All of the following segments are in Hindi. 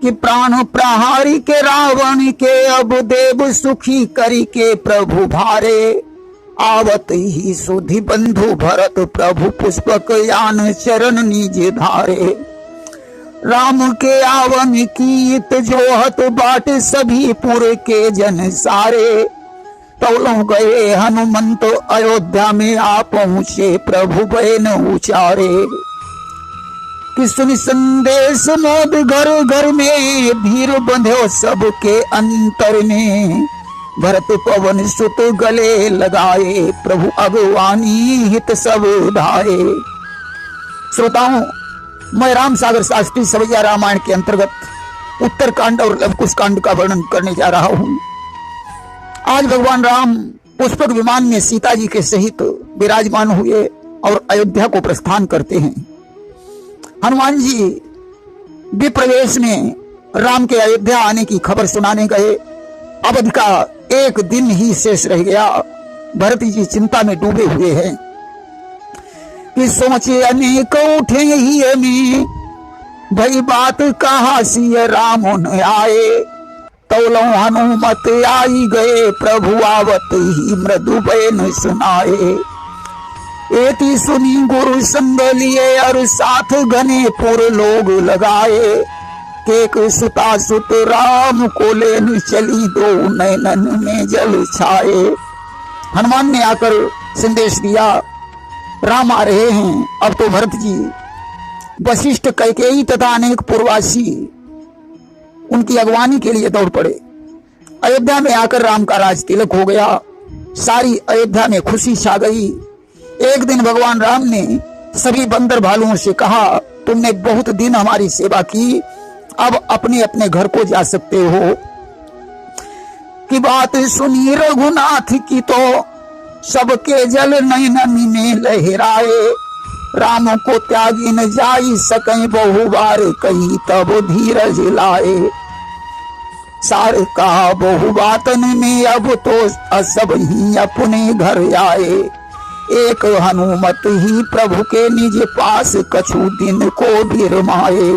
कि प्राण प्रहारी के रावण के अब देव सुखी करी के प्रभु भारे। आवत ही सुधि बंधु भरत प्रभु पुष्पक यान चरण निज धारे। राम के आवन कीत जोहत बाट सभी पुर के जन सारे। तौलों गए हनुमंत अयोध्या में आ पहुंचे प्रभु बैन उचारे। कि सुनि संदेश मोद घर घर में भीड़ बंध्यो सबके अंतर में। भरत पवन सुत गले लगाए प्रभु अगवानी हित सब धाये। श्रोताओं, मैं राम सागर शास्त्री सवैया रामायण के अंतर्गत उत्तरकांड और लवकुश कांड का वर्णन करने जा रहा हूं। आज भगवान राम पुष्पक विमान में सीता जी के सहित विराजमान हुए और अयोध्या को प्रस्थान करते हैं। हनुमान जी विप्रवेश में राम के अयोध्या आने की खबर सुनाने गए। अवध का एक दिन ही शेष रह गया। भरत जी चिंता में डूबे हुए हैं कि सोचे अनेक उठे ही में भई बात कहा सी राम न आए। तौलों हनुमत आई गए प्रभु आवत ही मृदु बैन सुनाए। एति सुनी गुरु संग लिए और साथ घने पुर लोग लगाए। केक सुता सुत राम को लेन चली दो नैनन में जल छाए। हनुमान ने आकर संदेश दिया, राम आ रहे हैं। अब तो भरत जी, वशिष्ठ, कैकेयी तथा अनेक पूर्ववासी उनकी अगवानी के लिए दौड़ पड़े। अयोध्या में आकर राम का राज तिलक हो गया। सारी अयोध्या में खुशी छा गई। एक दिन भगवान राम ने सभी बंदर भालुओं से कहा, तुमने बहुत दिन हमारी सेवा की, अब अपने अपने घर को जा सकते हो। कि बात सुनी रघुनाथ की तो सबके जल नैनन में लहराए। राम को त्यागी न जाई सकै बहु बार कही तब धीरज लाए। सार कहा बहु बातन में अब तो सब ही अपने घर आए। एक हनुमत ही प्रभु के निज पास कछु दिन को भी रमाए।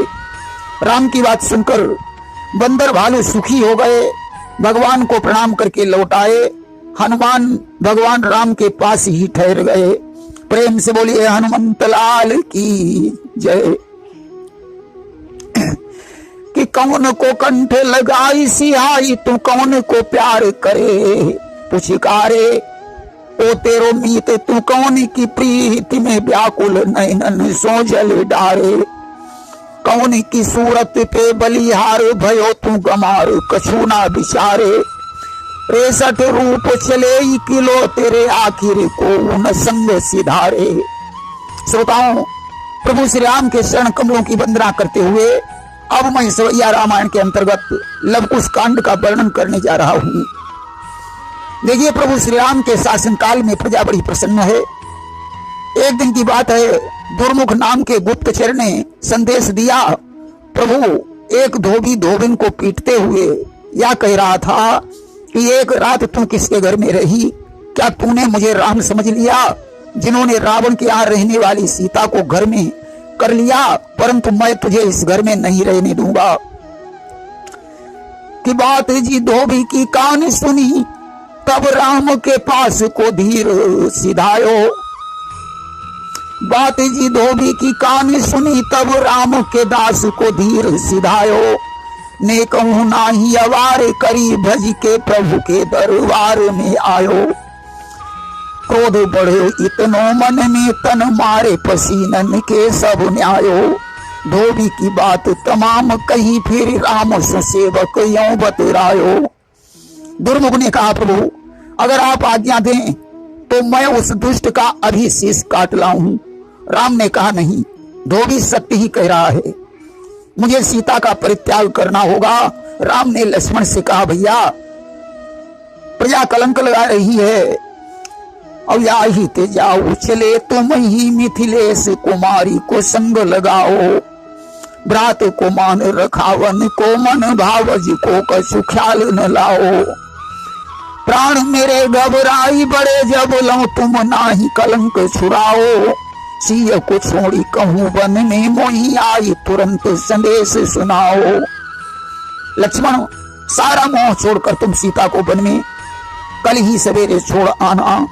राम की बात सुनकर बंदर भालू सुखी हो गए, भगवान को प्रणाम करके लौट आए। हनुमान भगवान राम के पास ही ठहर गए। प्रेम से बोलिए हनुमंत लाल की जय। कि कौन को कंठ लगाई सिहाई तू कौन को प्यार करे। पुचकारे ओ तेरो मीत तू कौन की प्रीति में व्याकुल नैनन सो जल डारे। कौन की सूरत पे बलिहार भयो तू गमार कछु ना बिचारे। 63 रूप चले किलो तेरे आखिर को न संग सिधारे। श्रोताओं, प्रभु श्री राम के शरण कमलों की वंदना करते हुए अब मैं सवैया रामायण के अंतर्गत लवकुश कांड का वर्णन करने जा रहा हूं। देखिए, प्रभु श्री राम के शासन काल में प्रजा बड़ी प्रसन्न है। एक दिन की बात है, दुर्मुख नाम के गुप्तचर ने संदेश दिया। प्रभु एक धोबी धोबिन को पीटते हुए या कह रहा था कि एक रात तू किसके घर में रही? क्या तूने मुझे राम समझ लिया, जिन्होंने रावण के यहाँ रहने वाली सीता को घर में कर लिया, परंतु मैं तुझे इस घर में नहीं रहने दूंगा। कि बात जी धोबी की कान सुनी तब राम के पास को धीर सिधायो। बात जी धोबी की कान सुनी तब राम के दास को धीर सिधायो। ने कहूं नाही अवार करी भज के प्रभु के दरबार में आयो। क्रोध बढ़े इतनो मन में तन मारे पसीनन के सब न्यायो। धोबी की बात तमाम कही फिर राम सेवक यों बतरायो। दुर्मुख ने कहा, प्रभु अगर आप आज्ञा दें तो मैं उस दुष्ट का अभी शीश काट लाऊं। राम ने कहा, नहीं, धोबी सत्य ही कह रहा है, मुझे सीता का परित्याग करना होगा। राम ने लक्ष्मण से कहा, भैया प्रजा कलंक लगा रही है, अब या ही ते जाओ चले तुम ही मिथिलेश कुमारी को संग लगाओ। भ्रात को मान रखावन को मन भावज को कछु ख्याल न लाओ। प्राण मेरे घबराई बड़े जब लो तुम नाही कलंक छुड़ाओ। सिय को छोड़ी कहूं वन में मोही आई तुरंत संदेश सुनाओ। लक्ष्मण सारा मोह छोड़कर तुम सीता को वन में कल ही सवेरे छोड़ आना।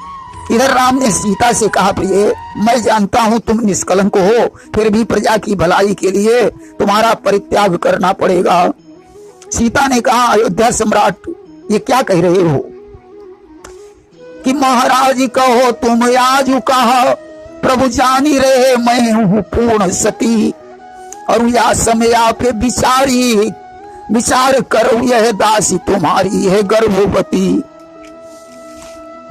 इधर राम ने सीता से कहा, प्रिय मैं जानता हूं तुम निष्कलंक हो, फिर भी प्रजा की भलाई के लिए तुम्हारा परित्याग करना पड़ेगा। सीता ने कहा, अयोध्या सम्राट ये क्या कह रहे हो कि महाराज कहो तुम आज कहा, प्रभु जान ही रहे मैं हूं पूर्ण सती, और या समय पे विचार करो यह दासी तुम्हारी है गर्भवती।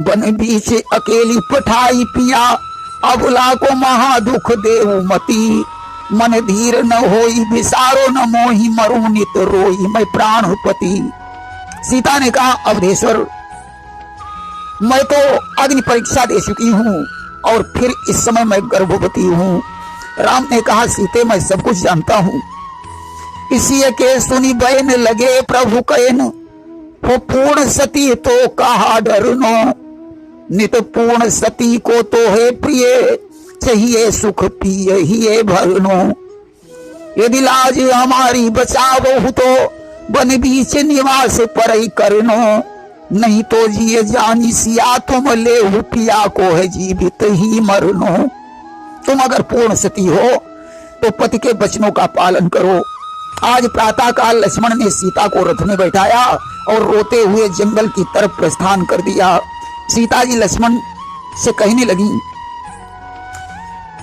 बन बीच अकेली पठाई पिया, अबला को महा दुख देऊ मती, मन धीर न होई विसारो न मोही, मरु नित रोई मैं प्राणपति। सीता ने कहा, अवधेश्वर मैं तो अग्नि परीक्षा दे चुकी हूँ और फिर इस समय मैं गर्भवती हूँ। राम ने कहा, सीते मैं सब कुछ जानता हूँ। इसी के सुनी बहन लगे प्रभु कहन, हो पूर्ण सती तो कहा डरनो, नित पूर्ण सती को तो है प्रिय, चाहिए सुख पिय ही भरनो। यदि लाज हमारी बचावो तो बन बीच निवास पर ही करनो, नहीं तो जिए जानी सिया तुम ले पिया को है जीवित ही मरनो। तुम अगर पूर्ण सती हो तो पति के वचनों का पालन करो। आज प्रातः काल लक्ष्मण ने सीता को रथ में बैठाया और रोते हुए जंगल की तरफ प्रस्थान कर दिया। सीता जी लक्ष्मण से कहने लगी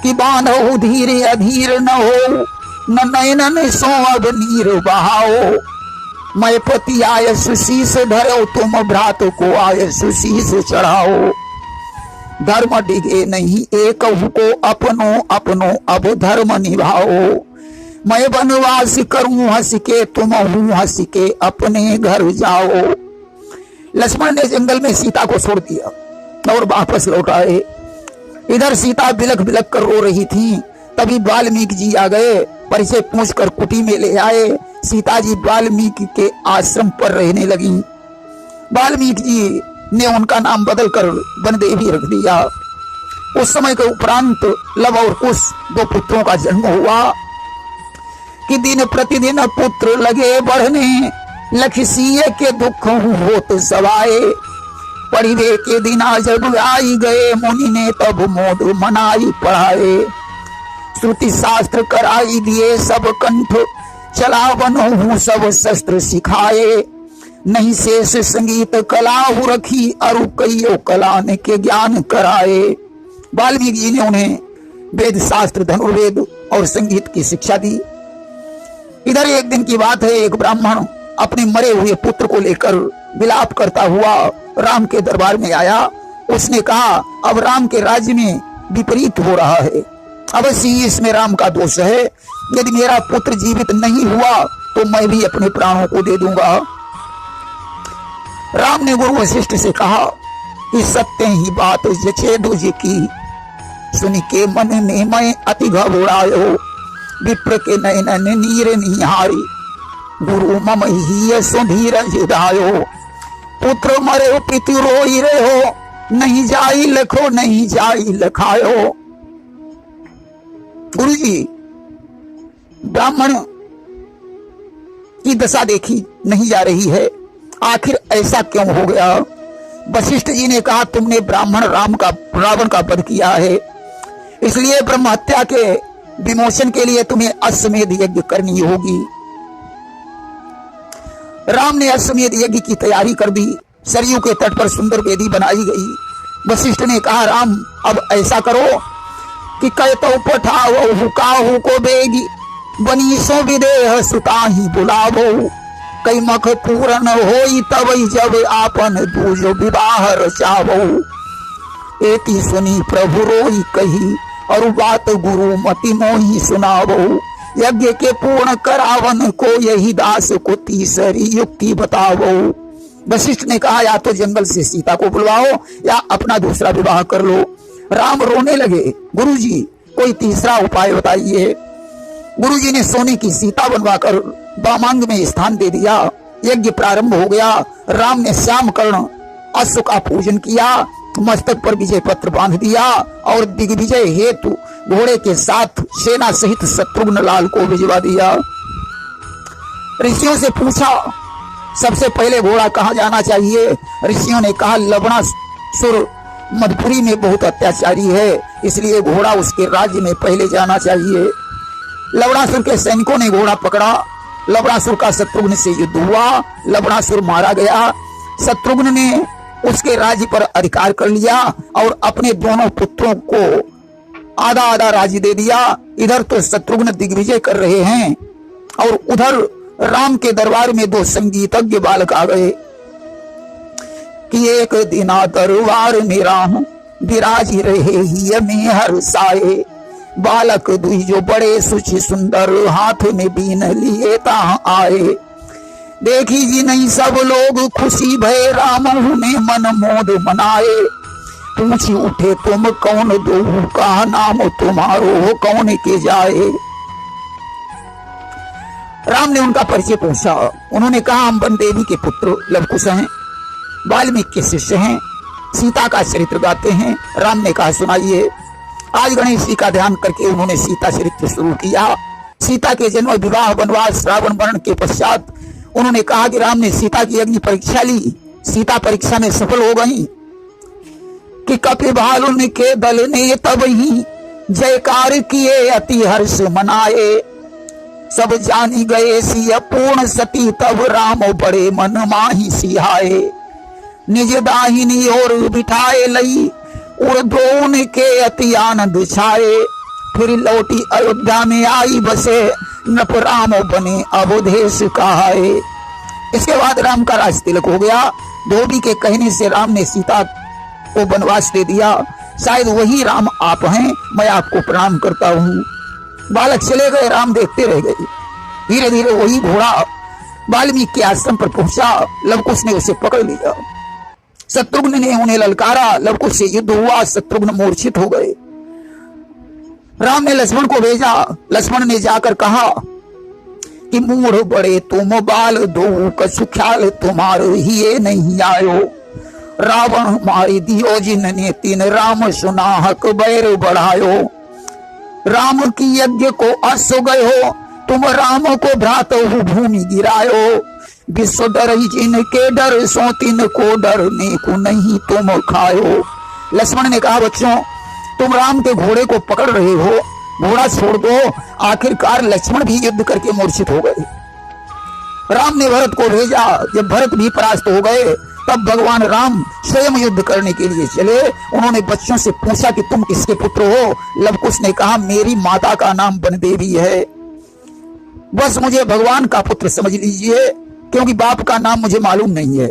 कि बांधो धीरे अधीर न हो, न नयनन सो अब नीर बहाओ, मैं पति आय सुशीष धरो, तुम भ्रात को आय सुशीष चढ़ाओ। धर्म डिगे नहीं एक को अपनो अपनो, अब धर्म निभाओ, मैं वनवास करूं हंस के, तुम हूं हंस के अपने घर जाओ। लक्ष्मण ने जंगल में सीता को छोड़ दिया और वापस लौट आए। इधर सीता बिलख बिलख कर रो रही थी, तभी वाल्मीकि जी आ गए, परिचय पूछकर कुटी में ले आए। सीता जी वाल्मीकि के आश्रम पर रहने लगी। वाल्मीकि जी ने उनका नाम बदलकर वनदेवी रख दिया। उस समय के उपरांत लव और कुश दो पुत्रों का जन्म हुआ कि दिन प्रतिदिन पुत्र लगे बढ़ने, लखसीय के दुख होत सवाए। परिवे के दिना जब आई गए, मुनि ने तब मोद मनाई पढ़ाए। श्रुति शास्त्र कराई दिए सब कंठ, चलावन हूँ सब शस्त्र सिखाए। नहीं शेष संगीत कला हु रखी, अरु कईयो कलान के ज्ञान कराए। वाल्मीकि जी ने उन्हें वेद शास्त्र धनुर्वेद और संगीत की शिक्षा दी। इधर एक दिन की बात है, एक ब्राह्मण अपने मरे हुए पुत्र को लेकर विलाप करता हुआ राम के दरबार में आया। उसने कहा, अब राम के राज्य में विपरीत हो रहा है, अवश्य ही इसमें राम का दोष है। यदि मेरा पुत्र जीवित नहीं हुआ तो मैं भी अपने प्राणों को दे दूंगा। राम ने गुरु वशिष्ठ से कहा कि सत्य ही बात जचे दूज की, सुन के मन में मैं अति घबरायो, विप्र के नयन नीर निहारी, गुरु मम ही सुधीरज धायो। पुत्र मरे पितु रोई रहो, नहीं जाई लखो नहीं जाई लखायो। गुरु जी ब्राह्मण की दशा देखी नहीं जा रही है, आखिर ऐसा क्यों हो गया? वशिष्ठ जी ने कहा, तुमने ब्राह्मण रावण का वध किया है, इसलिए ब्रह्म हत्या के विमोचन के लिए तुम्हें अश्वमेध यज्ञ करनी होगी। राम ने अश्वमेध यज्ञ की तैयारी कर दी। सरयू के तट पर सुंदर वेदी बनाई गई। वशिष्ठ ने कहा, राम अब ऐसा करो कि कहतो पठाओ हुकाहू को बेगी, बनीसो विदेह सुताही बुलावो। कई मख पूरन होई तब जब आपन दूजो विवाह रचावो। एति सुनी प्रभु रोई कही, और बात गुरु मति मोही सुनावो। यज्ञ के पूर्ण करावन को यही दास को तीसरी युक्ति बतावो। वशिष्ठ ने कहा, या तो जंगल से सीता को बुलवाओ या अपना दूसरा विवाह कर लो। राम रोने लगे, गुरुजी कोई तीसरा उपाय बताइए। गुरुजी ने सोने की सीता बनवाकर वामांग में स्थान दे दिया। यज्ञ प्रारंभ हो गया। राम ने श्याम कर्ण अश्व का पूजन किया, मस्तक पर विजय पत्र बांध दिया और दिग्विजय हेतु घोड़े के साथ सेना सहित शत्रुघ्न लाल को भिजवा दिया। ऋषियों से पूछा सबसे पहले घोड़ा कहाँ जाना चाहिए। ऋषियों ने कहा लवणासुर मधुपुरी में बहुत अत्याचारी है, इसलिए घोड़ा उसके राज्य में पहले जाना चाहिए। लवणासुर के सैनिकों ने घोड़ा पकड़ा। लवणासुर का शत्रुघ्न से युद्ध हुआ। लवणासुर मारा गया। शत्रुघ्न ने उसके राज्य पर अधिकार कर लिया और अपने दोनों पुत्रों को आधा आधा राज्य दे दिया। इधर तो शत्रुघ्न दिग्विजय कर रहे हैं और उधर राम के दरबार में दो संगीतज्ञ बालक आ गए कि एक दिना दरबार में राम विराज रहे ही में हर साए। बालक दुई जो बड़े सुचि सुंदर हाथ में बीन लिए ताह आए। देखी जी नहीं सब लोग खुशी भय राम ने मन मोद मनाए। पूछी उठे तुम कौन दो का नाम तुम्हारो कौन के जाए। राम ने उनका परिचय पूछा। उन्होंने कहा हम वन देवी के पुत्र लवकुश हैं, वाल्मीकि के शिष्य हैं, सीता का चरित्र गाते हैं। राम ने कहा सुनाइए। आज गणेश जी का ध्यान करके उन्होंने सीता चरित्र शुरू किया। सीता के जन्म विवाह वनवास रावण वर्ण के पश्चात उन्होंने कहा कि राम ने सीता की अग्नि परीक्षा ली। सीता परीक्षा में सफल हो गई कि कपिभाल उनके दल ने तब ही जयकार किए अति हर्ष मनाए। सब जानी गए सिय पूर्ण सती तब राम बड़े मन माही सिहाए। निज दाहिनी और बिठाए लई उर्द्रोण के अति आनंद छाए। फिर लौटी अयोध्या में आई बसे नप राम बने अवधेश कहाए। इसके बाद राम का राज तिलक हो गया। धोबी के कहने से राम ने सीता को वनवास दे दिया। शायद वही राम आप हैं, मैं आपको प्रणाम करता हूँ। बालक चले गए, राम देखते रह गए। धीरे धीरे वही घोड़ा वाल्मीकि के आश्रम पर पहुंचा। लवकुश ने उसे पकड़ लिया। शत्रुघ्न ने उन्हें ललकारा। लवकुश से युद्ध हुआ। शत्रुघ्न मूर्छित हो गए। राम ने लक्ष्मण को भेजा। लक्ष्मण ने जाकर कहा कि मूढ़ बड़े तुम बाल दो कछु ख्याल तुम्हारो ही नहीं आयो। रावण मारी दियो जिनने तीन राम सुनाहक बैर बढ़ायो। राम की यज्ञ को असो गयो तुम राम को भ्रात भूमि गिरायो। विश्व डर जिनके डर सो तिन को डरने को नहीं तुम खायो। लक्ष्मण ने कहा बच्चों तुम राम के घोड़े को पकड़ रहे हो, घोड़ा छोड़ दो। आखिरकार लक्ष्मण भी युद्ध करके मूर्छित हो गए। राम ने भरत को भेजा। जब भरत भी परास्त हो गए तब भगवान राम स्वयं युद्ध करने के लिए चले। उन्होंने बच्चों से पूछा कि तुम किसके पुत्र हो। लवकुश ने कहा मेरी माता का नाम वनदेवी है, बस मुझे भगवान का पुत्र समझ लीजिए, क्योंकि बाप का नाम मुझे मालूम नहीं है।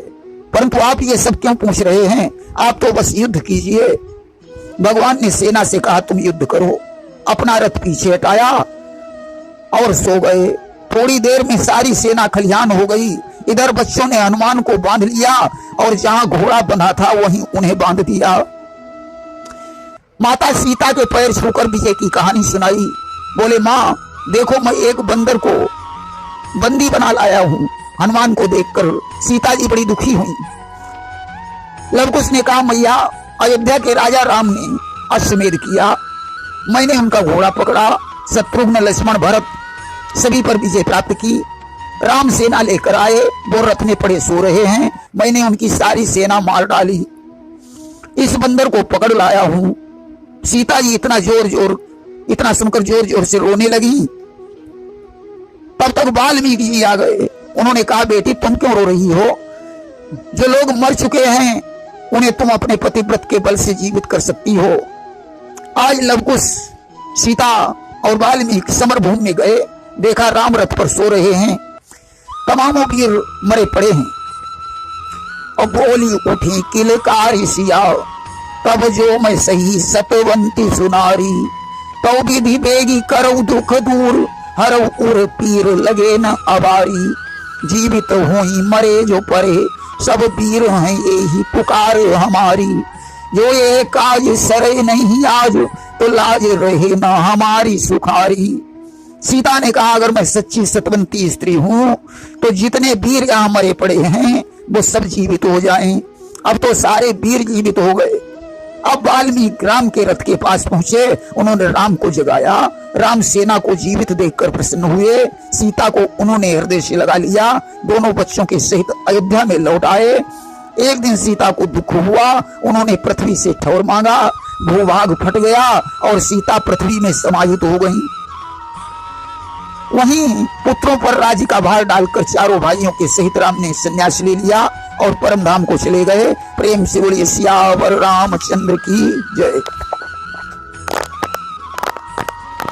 परंतु आप ये सब क्यों पूछ रहे हैं, आप तो बस युद्ध कीजिए। भगवान ने सेना से कहा तुम युद्ध करो। अपना रथ पीछे हटाया और सो गए। थोड़ी देर में सारी सेना खलिहान हो गई। इधर बच्चों ने हनुमान को बांध लिया और जहां घोड़ा बंधा था वहीं उन्हें बांध दिया। माता सीता के पैर छूकर विजय की कहानी सुनाई। बोले माँ देखो मैं एक बंदर को बंदी बना लाया हूं। हनुमान को देखकर सीता जी बड़ी दुखी हुई। लवकुश ने कहा मैया अयोध्या के राजा राम ने अश्वमेध किया, मैंने उनका घोड़ा पकड़ा। शत्रुघ्न लक्ष्मण भरत सभी पर विजय प्राप्त की। राम सेना लेकर आए, वो रथ में पड़े सो रहे हैं। मैंने उनकी सारी सेना मार डाली। इस बंदर को पकड़ लाया हूं। सीता जी इतना सुनकर जोर जोर से रोने लगी। तब तक वाल्मीकि जी आ गए। उन्होंने कहा बेटी तुम क्यों रो रही हो, जो लोग मर चुके हैं उन्हें तुम अपने पतिव्रत के बल से जीवित कर सकती हो। आज लवकुश सीता और वाल्मीकि समरभूमि में गए, देखा राम रथ पर सो रहे हैं, तमामों वीर मरे पड़े हैं। और बोली उठी किलकारी सिया तब जो मैं सही सतवंती सुनारी। तो विधि बेगी करो दुख दूर हर उर पीर लगे न अबारी। जीवित हुई मरे जो परे सब वीर हैं यही पुकार हमारी। जो ये काज सरे नहीं आज तो लाज रहे न हमारी सुखारी। सीता ने कहा अगर मैं सच्ची सतवंती स्त्री हूं तो जितने वीर यहां मरे पड़े हैं वो सब जीवित हो जाएं। अब तो सारे वीर जीवित हो गए। अब वाल्मीकि राम के रथ के पास पहुंचे, उन्होंने राम को जगाया। राम सेना को जीवित देखकर प्रसन्न हुए। सीता को उन्होंने हृदय से लगा लिया। दोनों बच्चों के सहित अयोध्या में लौट आए। एक दिन सीता को दुख हुआ, उन्होंने पृथ्वी से ठौर मांगा, भूभाग फट गया और सीता पृथ्वी में समाहित हो गई। वहीं पुत्रों पर राज्य का भार डालकर चारों भाइयों के सहित राम ने संन्यास ले लिया और परम धाम को चले गए। प्रेम से बोलिए सियावर रामचंद्र की जय।